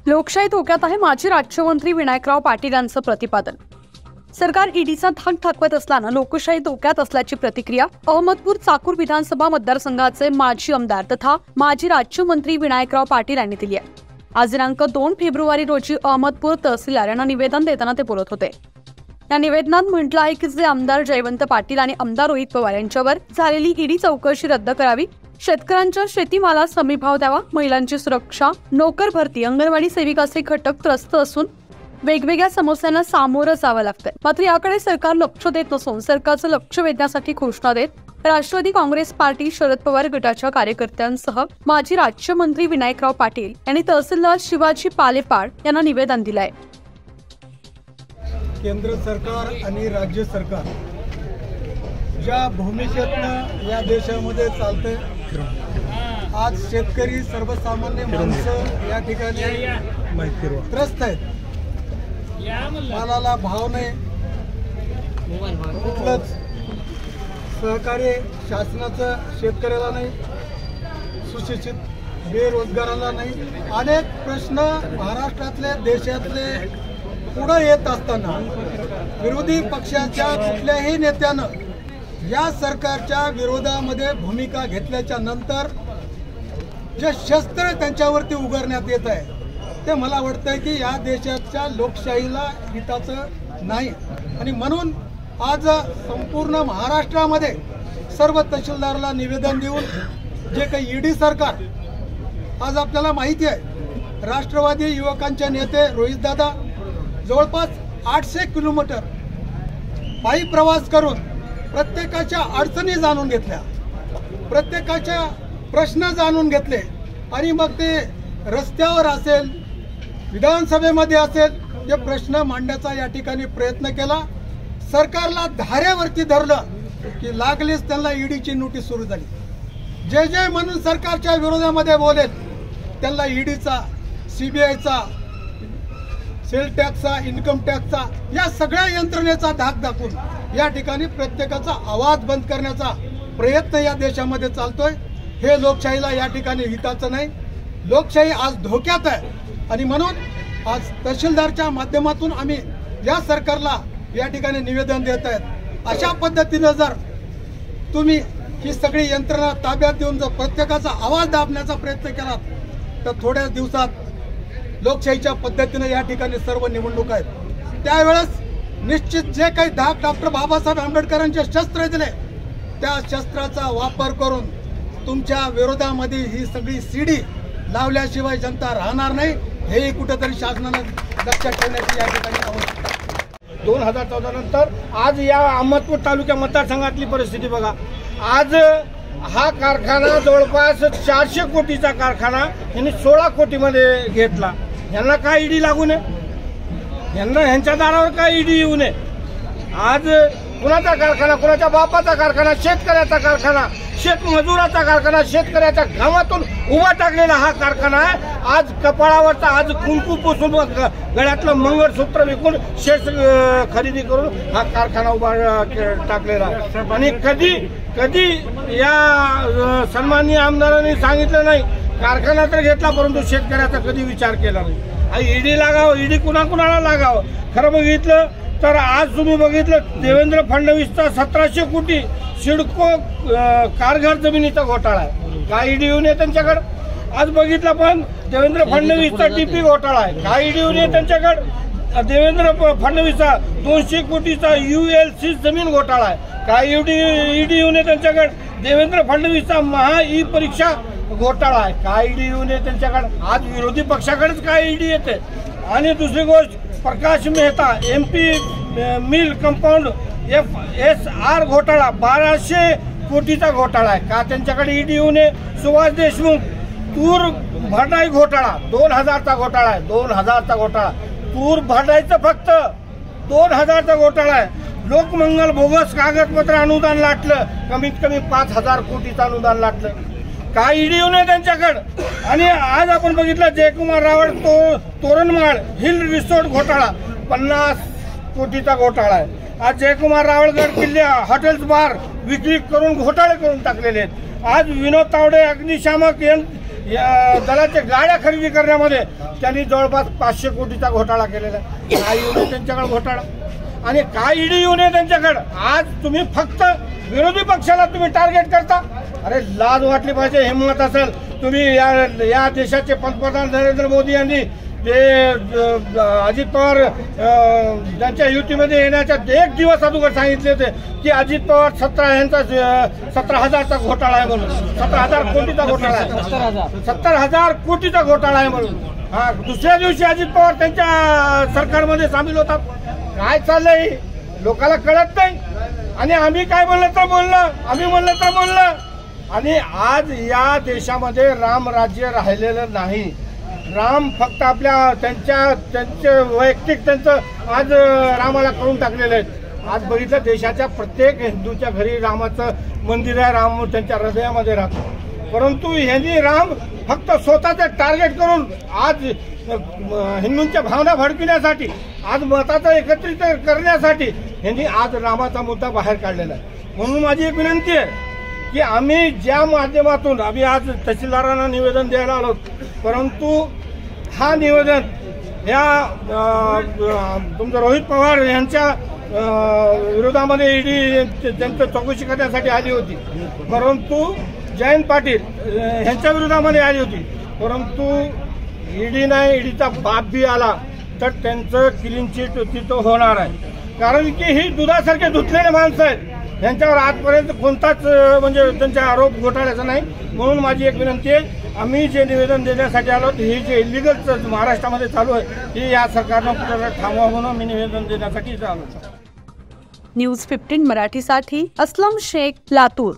लोकशाही धोक्यात आहे, माजी राज्यमंत्री विनायकराव पाटील यांचं प्रतिपादन। सरकार ईडीचा धाक दाखवत असल्यानं लोकशाही धोक्यात असल्याची प्रतिक्रिया अहमदपूर चाकूर विधानसभा मतदारसंघाचे माजी आमदार तथा माजी राज्यमंत्री विनायकराव पाटील यांनी दिली आहे। आज दिनांक 2 फेब्रुवारी रोजी अहमदपूर तहसीलदार यांना निवेदन देताना ते बोलत होते। या निवेदनात म्हटलं आहे की जे आमदार जयवंत पाटील आणि आमदार रोहित पवार यांच्यावर झालेली ईडी चौकशी रद्द करावी, शेतकऱ्यांच्या शेतीमालास हमी भाव द्यावा, महिलांची सुरक्षा, नोकर भरती, अंगणवाडी सेविकाचे घटक त्रस्त असून वेगवेगळ्या समस्यांना सामोरं जावं लागतं। मात्र याकडे सरकार लक्ष देत नसून सरकारचं लक्ष वेधण्यासाठी घोषणा देत राष्ट्रवादी काँग्रेस पार्टी शरद पवार गटाच्या कार्यकर्त्यांसह माजी राज्यमंत्री विनायकराव पाटील यांनी तहसीलदार शिवाजी पालेपाड यांना निवेदन दिलं आहे। केंद्र सरकार आणि राज्य सरकार ज्या भूमिकेतनं या देशामध्ये चालते, आज शेतकरी सर्वसामान्य माणसं या ठिकाणी त्रस्त आहेत। मालाला भाव नाही, कुठलंच सहकार्य शासनाचं शेतकऱ्याला नाही, सुशिक्षित बेरोजगाराला नाही। अनेक प्रश्न महाराष्ट्रातले देशातले पुढे येत असताना विरोधी पक्षाच्या कुठल्याही नेत्यानं या सरकारच्या विरोधामध्ये भूमिका घेतल्याच्या नंतर जे शस्त्र त्यांच्यावरती उगारण्यात येत आहे ते मला वाटतंय की या देशाच्या लोकशाहीला हिताचं नाही। आणि म्हणून आज संपूर्ण महाराष्ट्रामध्ये सर्व तहसीलदाराला निवेदन देऊन जे काही ईडी सरकार, आज आपल्याला माहिती आहे राष्ट्रवादी युवकांचे नेते रोहितदादा जवळपास 800 किलोमीटर पायी प्रवास करून प्रत्येकाच्या अडचणी जाणून घेतल्या, प्रत्येकाच्या प्रश्न जाणून घेतले आणि मग ते रस्त्यावर असेल, विधानसभेमध्ये असेल, ते प्रश्न मांडण्याचा या ठिकाणी प्रयत्न केला। सरकारला धाऱ्यावरती धरलं की लागलीच त्यांना ईडीची नोटीस सुरू झाली। जे जे म्हणून सरकारच्या विरोधामध्ये बोलेल त्यांना ईडीचा, सीबीआयचा, सेल टॅक्सचा, इन्कम टॅक्सचा, या सगळ्या यंत्रणेचा धाक दाखवून या ठिकाणी प्रत्येकाचा आवाज बंद करण्याचा प्रयत्न या देशामध्ये चालतोय। हे लोकशाहीला या ठिकाणी हिताचं नाही, लोकशाही आज धोक्यात आहे। आणि म्हणून आज तहसीलदारच्या माध्यमातून आम्ही या सरकारला या ठिकाणी निवेदन देत आहेत। अशा पद्धतीने जर तुम्ही ही सगळी यंत्रणा ताब्यात देऊन जर प्रत्येकाचा आवाज दाबण्याचा प्रयत्न केलात तर थोड्या दिवसात लोकशाहीच्या पद्धतीने या ठिकाणी सर्व निवडणूक आहेत, त्यावेळेस निश्चित जे काही धाक डॉक्टर बाबासाहेब आंबेडकरांचे शस्त्र दिले त्या शस्त्राचा वापर करून तुमच्या विरोधामध्ये ही सगळी सीडी लावल्याशिवाय जनता राहणार नाही। हेही कुठेतरी शासनाने लक्षात ठेवण्याची या ठिकाणी आवश्यकता आहे। 2014 नंतर आज या अहमदपूर तालुक्या मतदारसंघातली परिस्थिती बघा। आज हा कारखाना जवळपास 400 कोटीचा कारखाना यांनी 16 कोटीमध्ये घेतला। यांना काय ईडी लागू नये, यांना ह्यांच्या दारावर काय ईडी येऊ नये। आज कुणाचा कारखाना, कुणाच्या बापाचा कारखाना, शेतकऱ्याचा कारखाना, शेतमजुराचा कारखाना, शेतकऱ्याच्या घामातून उभा टाकलेला हा कारखाना आहे। आज कपाळावरचा आज कुंकू पुसून गळ्यातलं मंगळसूत्र विकून शेत खरेदी करून हा कारखाना उभा टाकलेला आहे। आणि कधी या सन्माननीय आमदारांनी सांगितलं नाही, कारखाना तर घेतला परंतु शेतकऱ्याचा कधी विचार केला नाही। ईडी लागावं, ईडी कुणाकुणाला लागावं। खरं बघितलं तर आज तुम्ही बघितलं देवेंद्र फडणवीसचा 1700 कोटी सिडको कारघर जमिनीचा घोटाळा आहे, काय ईडी येऊन आहे त्यांच्याकडे। आज बघितलं पण देवेंद्र फडणवीसचा टीपी घोटाळा आहे, काय ईडी येऊन आहे त्यांच्याकडे। देवेंद्र फडणवीसचा 200 कोटीचा ULC जमीन घोटाळा आहे, काय ईडी येऊन आहे त्यांच्याकडे। देवेंद्र फडणवीसचा महा ई परीक्षा घोटाळा आहे, काय ईडी येऊन आहे त्यांच्याकडे। आज विरोधी पक्षाकडेच काय ईडी येते। आणि दुसरी गोष्ट Prakash Mehta MP mill compound FSR घोटाळा 1200 कोटीचा घोटाळा आहे, का त्यांच्याकडे ईडी येऊ नये। सुभाष देशमुख तूर भरडाई घोटाळा 2000चा घोटाळा आहे, 2000चा घोटाळा। तूर भरडाईचं फक्त 2000चा घोटाळा आहे। लोकमंगल बोगस कागदपत्र अनुदान लाटलं, कमीत कमी 5000 कोटीचं अनुदान लाटलं, काय ईडी येऊ नये त्यांच्याकडे। आणि आज आपण बघितलं जयकुमार रावळ तोरणमाळ हिल रिसोर्ट घोटाळा 50 कोटीचा घोटाळा आहे। आज जयकुमार रावळगड किल्ले हॉटेल्स बार विक्री करून घोटाळे करून टाकलेले आहेत। आज विनोद तावडे अग्निशामक दलाच्या गाड्या खरेदी करण्यामध्ये त्यांनी जवळपास 500 कोटीचा घोटाळा केलेला आहे. काय येऊ नये त्यांच्याकडे घोटाळा आणि काय ईडी येऊ नये त्यांच्याकडे. आज तुम्ही फक्त विरोधी पक्षाला तुम्ही टार्गेट करता. अरे लाज वाटली पाहिजे, हिंमत असेल तुम्ही या देशाचे पंतप्रधान नरेंद्र मोदी यांनी ते अजित पवार त्यांच्या युतीमध्ये येण्याच्या 1 दिवस अगोदर सांगितले होते की अजित पवार 17,000चा घोटाळा आहे म्हणून. 17,000 कोटीचा घोटाळा आहे. 70,000 कोटीचा घोटाळा आहे म्हणून. हा, दुसऱ्या दिवशी अजित पवार त्यांच्या सरकारमध्ये सामील होतात. काय चाललंय लोकांना कळत नाही. आणि आम्ही काय बोललं तर बोललं, आम्ही म्हणलं तर बोललं. आणि आज या देशामध्ये राम राज्य राहिलेलं नाही. राम फक्त आपल्या त्यांचे वैयक्तिक त्यांचं आज रामाला करून टाकलेलं आहे. आज बघितलं देशाच्या प्रत्येक हिंदूच्या घरी रामाचं मंदिर आहे, राम त्यांच्या हृदयामध्ये राहतो. परंतु ह्यांनी राम फक्त स्वतःचं टार्गेट करून आज हिंदूंच्या भावना भडकविण्यासाठी, आज मताचं एकत्रित करण्यासाठी ह्यांनी आज रामाचा मुद्दा बाहेर काढलेला आहे. म्हणून माझी एक विनंती आहे की आम्ही ज्या माध्यमातून आम्ही आज तहसीलदारांना निवेदन द्यायला आलो, परंतु हा निवेदन ह्या तुमचं रोहित पवार यांच्या विरोधामध्ये ईडी त्यांचं चौकशी करण्यासाठी आली होती, परंतु जयंत पाटील यांच्या विरोधामध्ये आली होती. परंतु ईडी नाही, ईडीचा बाप बी आला तर त्यांचं क्लीन चिट तिथं होणार आहे. कारण की ही दुधासारखे धुतलेले माणसं आहेत. यांच्यावर आजपर्यंत कोणताच म्हणजे त्यांचा आरोप घोटाळ्याचा नाही. म्हणून माझी एक विनंती आहे, आम्ही जे निवेदन देण्यासाठी आलो ही जे इलिगल महाराष्ट्रामध्ये चालू आहे ही या सरकारनं कुठे थांबवा म्हणून मी निवेदन देण्यासाठी आलो. न्यूज 15 मराठीसाठी असलम शेख, लातूर.